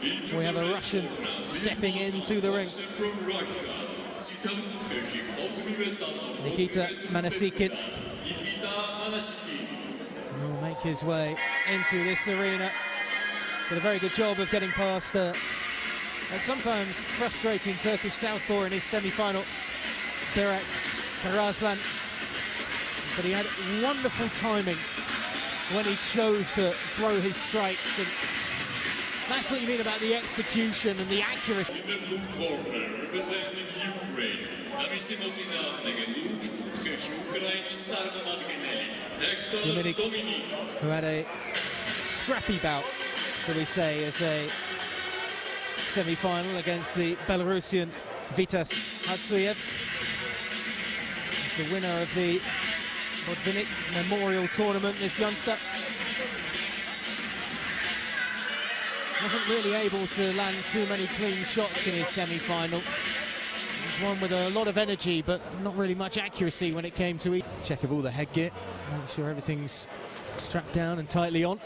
We have a Russian stepping into the ring. Nikita Manashihin will make his way into this arena. Did a very good job of getting past a sometimes frustrating Turkish southpaw in his semi-final, Berat Karazlan. But he had wonderful timing when he chose to throw his strikes, and that's what you mean about the execution and the accuracy. In the blue corner, representing Ukraine, Dumminik, who had a scrappy bout, shall we say, as a semi-final against the Belarusian Vitas Hatsuyev, the winner of the Dumminik Memorial Tournament. This youngster wasn't really able to land too many clean shots in his semi-final. He's one with a lot of energy, but not really much accuracy when it came to eat. Check of all the headgear, make sure everything's strapped down and tightly on.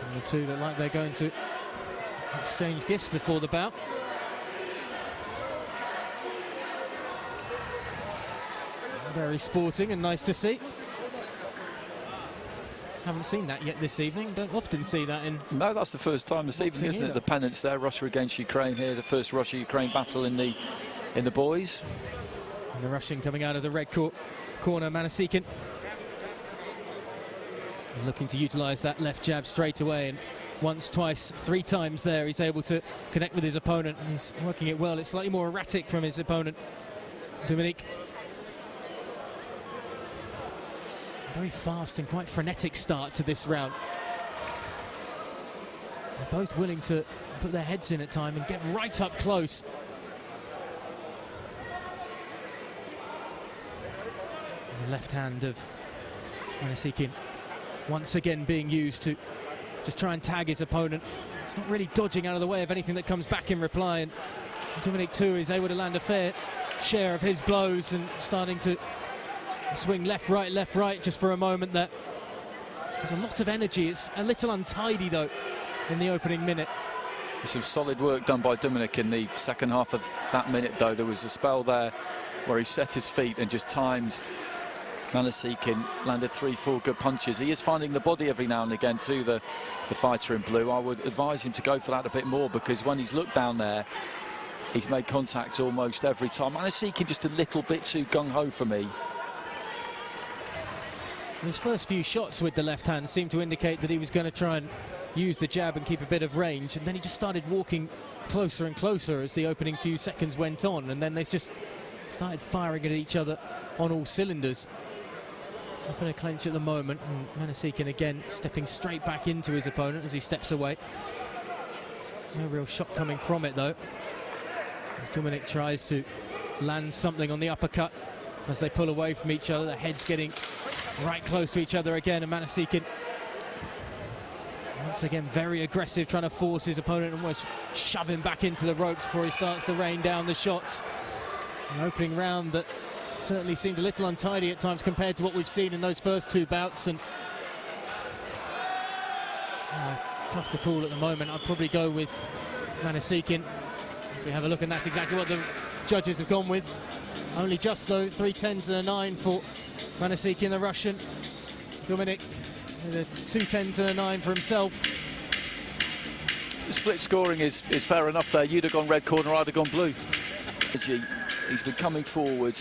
And the two look like they're going to exchange gifts before the bout. Very sporting and nice to see. Haven't seen that yet this evening. Don't often see that in... No, that's the first time this evening, isn't it? The pennants there, Russia against Ukraine here, the first Russia-Ukraine battle in the boys. And the Russian coming out of the red corner, Manasichin. Looking to utilise that left jab straight away, and once, twice, three times there he's able to connect with his opponent. He's working it well. It's slightly more erratic from his opponent, Duminik. Very fast and quite frenetic start to this round. They're both willing to put their heads in at time and get right up close. And the left hand of Manashihin once again being used to just try and tag his opponent. It's not really dodging out of the way of anything that comes back in reply, and Duminik too is able to land a fair share of his blows and starting to swing left, right, just for a moment there. There's a lot of energy. It's a little untidy, though, in the opening minute. There's some solid work done by Duminik in the second half of that minute, though. There was a spell there where he set his feet and just timed Manashihin, landed 3-4 good punches. He is finding the body every now and again to the fighter in blue. I would advise him to go for that a bit more, because when he's looked down there, he's made contact almost every time. Manashihin just a little bit too gung-ho for me. His first few shots with the left hand seemed to indicate that he was going to try and use the jab and keep a bit of range, and then he just started walking closer and closer as the opening few seconds went on, and then they just started firing at each other on all cylinders. Up in a clinch at the moment, and Manashihin again stepping straight back into his opponent as he steps away. No real shot coming from it, though. As Duminik tries to land something on the uppercut as they pull away from each other, their heads getting right close to each other again, and Manashihin once again very aggressive, trying to force his opponent, almost shove him back into the ropes before he starts to rain down the shots. An opening round that certainly seemed a little untidy at times compared to what we've seen in those first two bouts, and tough to call at the moment. I'd probably go with Manashihin. So we have a look, and that's exactly what the judges have gone with. Only just, though, 3 10s and a 9 for Manashihin, the Russian. Duminik with a 2 10s and a 9 for himself. The split scoring is fair enough there. You'd have gone red corner, I'd have gone blue. He's been coming forward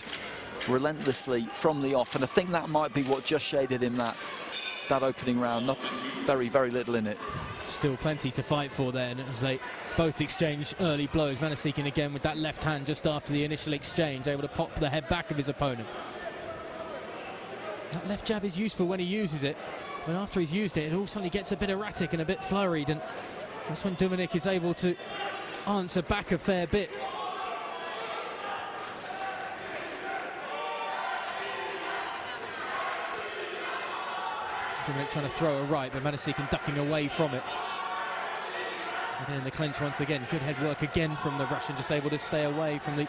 relentlessly from the off, and I think that might be what just shaded him that opening round. Not very little in it. Still plenty to fight for then, as they both exchange early blows. Manashihin again with that left hand just after the initial exchange, able to pop the head back of his opponent. That left jab is useful when he uses it, but after he's used it, it all suddenly gets a bit erratic and a bit flurried, and that's when Duminik is able to answer back a fair bit. Duminik trying to throw a right, but Manashihin ducking away from it. Again in the clinch once again. Good head work again from the Russian, just able to stay away from the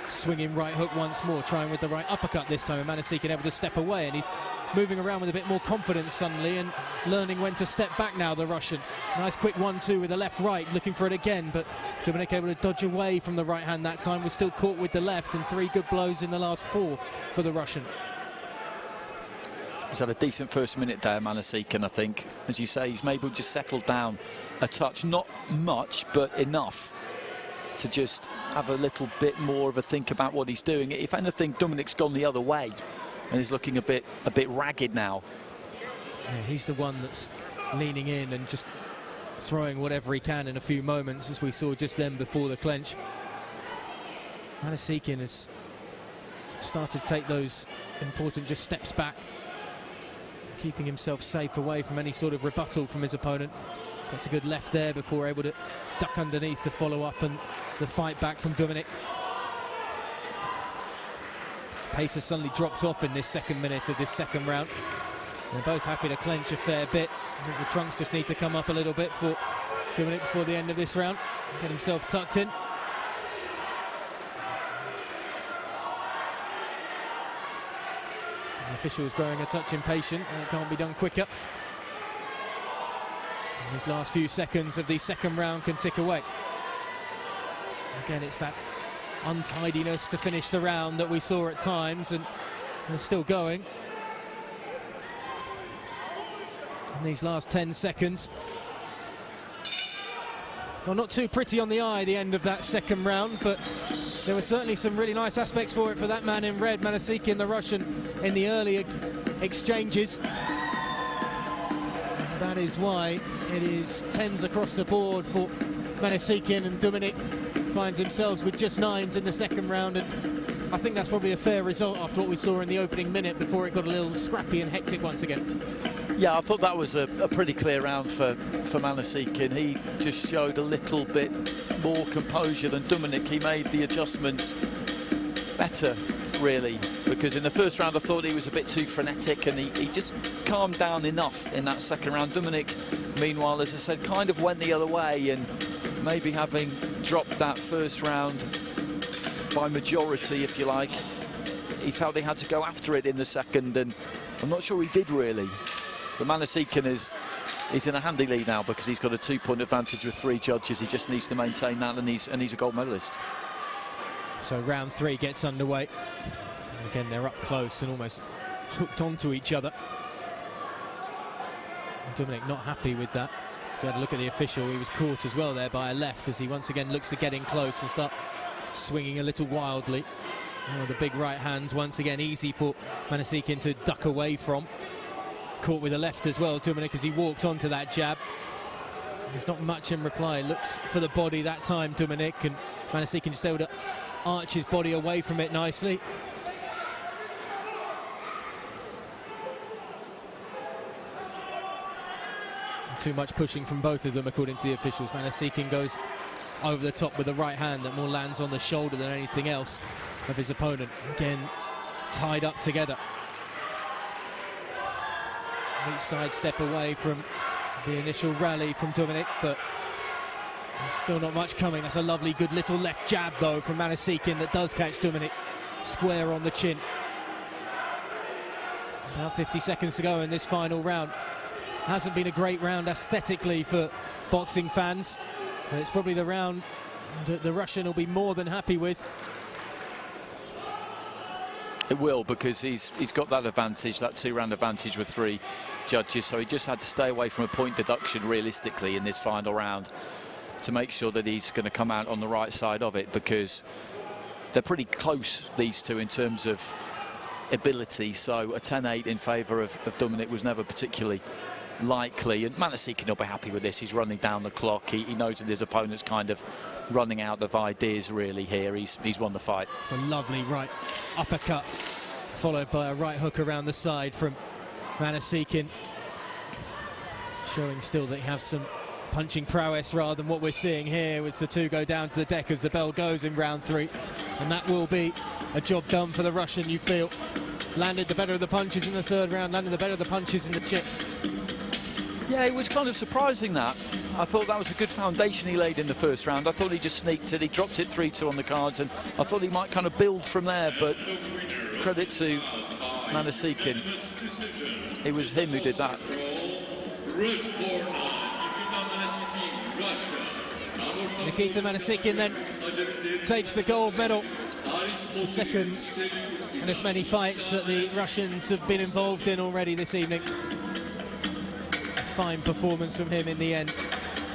swinging right hook once more, trying with the right uppercut this time, and Manashihin able to step away, and he's moving around with a bit more confidence suddenly and learning when to step back now, the Russian. Nice quick 1-2 with the left-right, looking for it again, but Duminik able to dodge away from the right hand that time, was still caught with the left, and 3 good blows in the last 4 for the Russian. He's had a decent first minute there, Manasihkin, I think. As you say, he's maybe just settled down a touch, not much, but enough to just have a little bit more of a think about what he's doing. If anything, Duminik's gone the other way and he's looking a bit ragged now. Yeah, he's the one that's leaning in and just throwing whatever he can in a few moments, as we saw just then before the clench. Manasihkin has started to take those important just steps back, keeping himself safe away from any sort of rebuttal from his opponent. That's a good left there before able to duck underneath the follow-up and the fight back from Duminik. Pace has suddenly dropped off in this second minute of this second round. They're both happy to clench a fair bit. I think the trunks just need to come up a little bit for Duminik before the end of this round. Get himself tucked in. The official is growing a touch impatient, and it can't be done quicker. And these last few seconds of the second round can tick away. Again, it's that untidiness to finish the round that we saw at times, and they're still going. And these last 10 seconds, well, not too pretty on the eye, the end of that second round, but there were certainly some really nice aspects for it for that man in red, Manasihkin, the Russian, in the early exchanges. And that is why it is 10s across the board for Manasihkin, and Duminik finds himself with just 9s in the second round, and I think that's probably a fair result after what we saw in the opening minute before it got a little scrappy and hectic once again. Yeah, I thought that was a pretty clear round for Manasihkin. He just showed a little bit more composure than Duminik. He made the adjustments better, really, because in the first round I thought he was a bit too frenetic, and he just calmed down enough in that second round. Duminik, meanwhile, as I said, kind of went the other way, and maybe having dropped that first round by majority, if you like, he felt he had to go after it in the second, and I'm not sure he did really. But Manasihkin is in a handy lead now because he's got a 2-point advantage with 3 judges. He just needs to maintain that, and he's a gold medalist. So round 3 gets underway. And again, they're up close and almost hooked onto each other. And Duminik not happy with that. So had a look at the official. He was caught as well there by a left as he once again looks to get in close and start swinging a little wildly. Oh, the big right hands once again easy for Manasihkin to duck away from. Caught with the left as well, Duminik, as he walked onto that jab. There's not much in reply. Looks for the body that time, Duminik, and Manasihkin just able to arch his body away from it nicely. Too much pushing from both of them, according to the officials. Manasihkin goes over the top with the right hand that more lands on the shoulder than anything else of his opponent. Again, tied up together. Each side step away from the initial rally from Duminik, but there's still not much coming. That's a lovely, good little left jab, though, from Manasihkin that does catch Duminik square on the chin. About 50 seconds to go in this final round. Hasn't been a great round aesthetically for boxing fans, but it's probably the round that the Russian will be more than happy with. It will, because he's got that advantage, that 2-round advantage with 3 judges, so he just had to stay away from a point deduction realistically in this final round to make sure that he's going to come out on the right side of it, because they're pretty close, these two, in terms of ability. So a 10-8 in favour of Duminik was never particularly likely, and Manasihkin will be happy with this. He's running down the clock. He knows that his opponent's kind of running out of ideas really here. He's won the fight. It's a lovely right uppercut followed by a right hook around the side from Manasihkin, showing still that he has some punching prowess rather than what we're seeing here, with the 2 go down to the deck as the bell goes in round 3, and that will be a job done for the Russian, you feel. Landed the better of the punches in the 3rd round, landed the better of the punches in the chip. Yeah, it was kind of surprising that. I thought that was a good foundation he laid in the 1st round. I thought he just sneaked it. He dropped it 3-2 on the cards, and I thought he might kind of build from there, but credit to Manasichin. It was him who did that. Red corner, Nikita Manashihin, Russia. Nikita Manashihin then takes the gold medal. It's the second in as many fights that the Russians have been involved in already this evening. Fine performance from him in the end.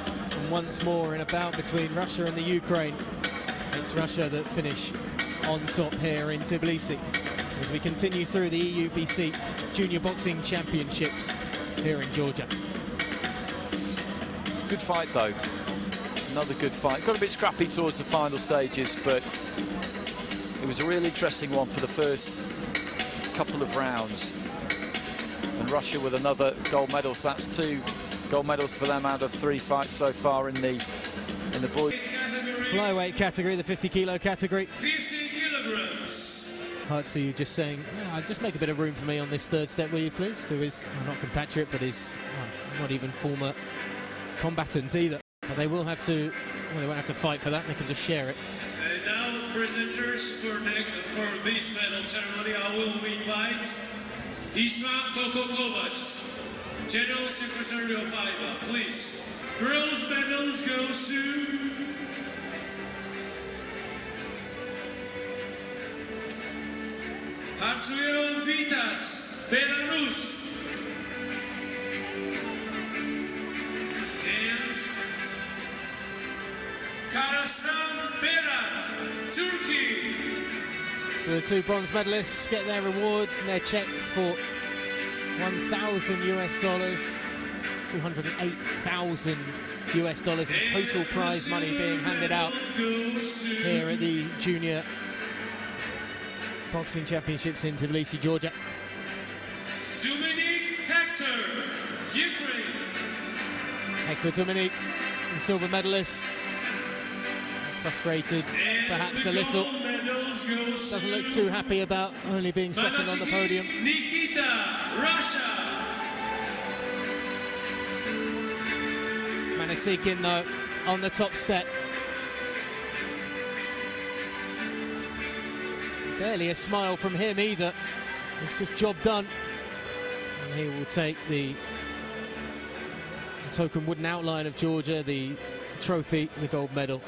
And once more in a bout between Russia and the Ukraine. It's Russia that finish on top here in Tbilisi as we continue through the EUBC Junior Boxing Championships here in Georgia. It's a good fight though. Another good fight. Got a bit scrappy towards the final stages, but it was a really interesting one for the first couple of rounds. And Russia with another gold medal. So that's 2 gold medals for them out of 3 fights so far in the boys. Flyweight category, the 50 kilo category. 50 kilograms. Hartsey just saying, just make a bit of room for me on this third step, will you please? To his, not compatriot, but his not even former combatant either. But they will have to, they won't have to fight for that, they can just share it. And now, presenters for this medal ceremony, I will invite Isma Kokokovas, General Secretary of IBA, please. Bronze medals go to Hartsuyo Vitas, Belarus. And Karasram Berat, Turkey. So the 2 bronze medalists get their rewards and their checks for $1,000 US, $208,000 US in total prize money being handed out here at the Junior Boxing Championships in Tbilisi, Georgia. Duminik Hector, Ukraine. Hector Duminic, the silver medalist. Frustrated, perhaps a little. Doesn't look too happy about only being second on the podium. Nikita, Russia. Manasichin, though, on the top step. Barely a smile from him either. It's just job done. And he will take the token wooden outline of Georgia, the trophy, the gold medal.